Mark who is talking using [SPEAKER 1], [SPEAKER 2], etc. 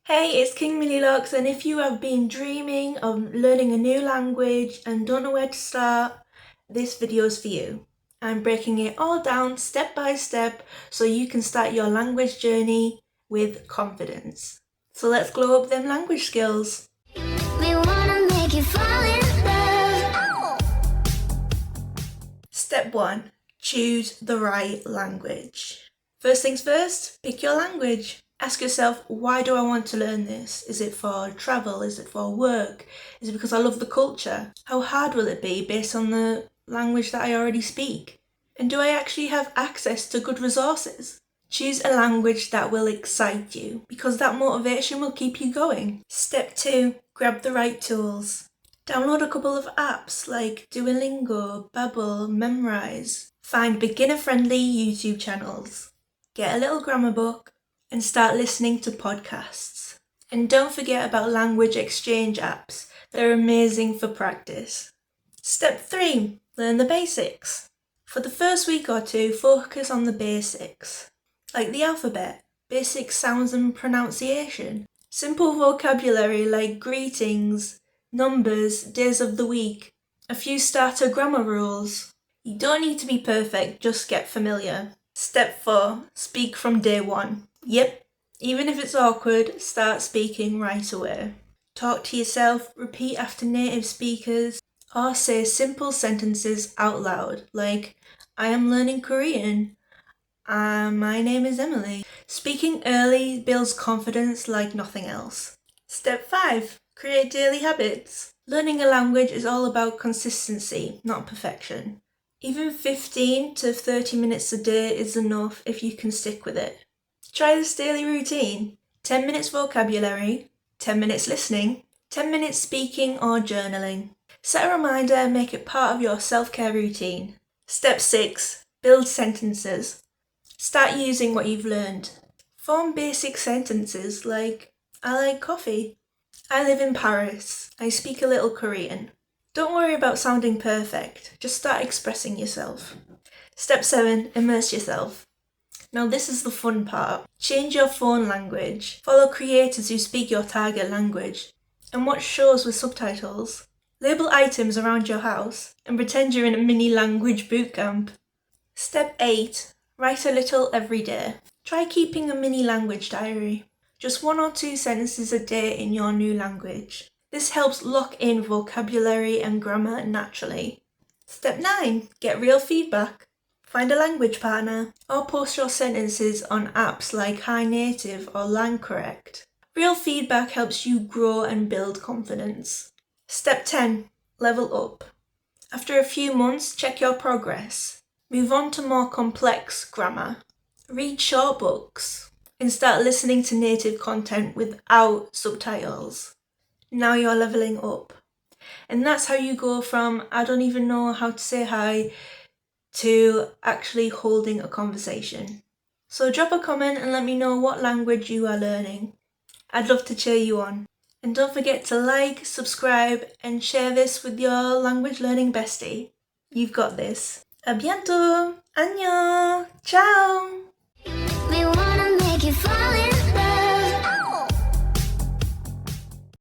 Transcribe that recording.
[SPEAKER 1] Hey, it's King Millilocks, and if you have been dreaming of learning a new language and don't know where to start, this video is for you. I'm breaking it all down step by step so you can start your language journey with confidence. So let's glow up them language skills.
[SPEAKER 2] We wanna make you fall in love.
[SPEAKER 1] Step 1. Choose the right language. First things first, pick your language. Ask yourself, why do I want to learn this? Is it for travel? Is it for work? Is it because I love the culture? How hard will it be based on the language that I already speak? And do I actually have access to good resources? Choose a language that will excite you, because that motivation will keep you going. Step 2. Grab the right tools. Download a couple of apps like Duolingo, Babbel, Memrise. Find beginner-friendly YouTube channels. Get a little grammar book and start listening to podcasts. And don't forget about language exchange apps. They're amazing for practice. Step 3. Learn the basics. For the first week or two, focus on the basics, like the alphabet, basic sounds and pronunciation, simple vocabulary like greetings, numbers, days of the week, a few starter grammar rules. You don't need to be perfect, just get familiar. Step 4. Speak from day one. Yep, even if it's awkward, start speaking right away. Talk to yourself, repeat after native speakers, or say simple sentences out loud, like, I am learning Korean. My name is Emily. Speaking early builds confidence like nothing else. Step 5. Create daily habits. Learning a language is all about consistency, not perfection. Even 15 to 30 minutes a day is enough if you can stick with it. Try this daily routine. 10 minutes vocabulary, 10 minutes listening, 10 minutes speaking or journaling. Set a reminder and make it part of your self-care routine. Step 6. Build sentences. Start using what you've learned. Form basic sentences like, I like coffee. I live in Paris. I speak a little Korean. Don't worry about sounding perfect. Just start expressing yourself. Step 7. Immerse yourself. Now this is the fun part. Change your phone language. Follow creators who speak your target language. And watch shows with subtitles. Label items around your house and pretend you're in a mini language bootcamp. Step 8. Write a little every day. Try keeping a mini language diary. Just 1 or 2 sentences a day in your new language. This helps lock in vocabulary and grammar naturally. Step 9. Get real feedback. Find a language partner or post your sentences on apps like Hi Native or LangCorrect. Real feedback helps you grow and build confidence. Step 10. Level up. After a few months, check your progress. Move on to more complex grammar. Read short books and start listening to native content without subtitles. Now you're leveling up. And that's how you go from I don't even know how to say hi to actually holding a conversation. So drop a comment and let me know what language you are learning. I'd love to cheer you on. And don't forget to like, subscribe and share this with your language learning bestie. You've got this. A bientôt! Annyeong! Ciao!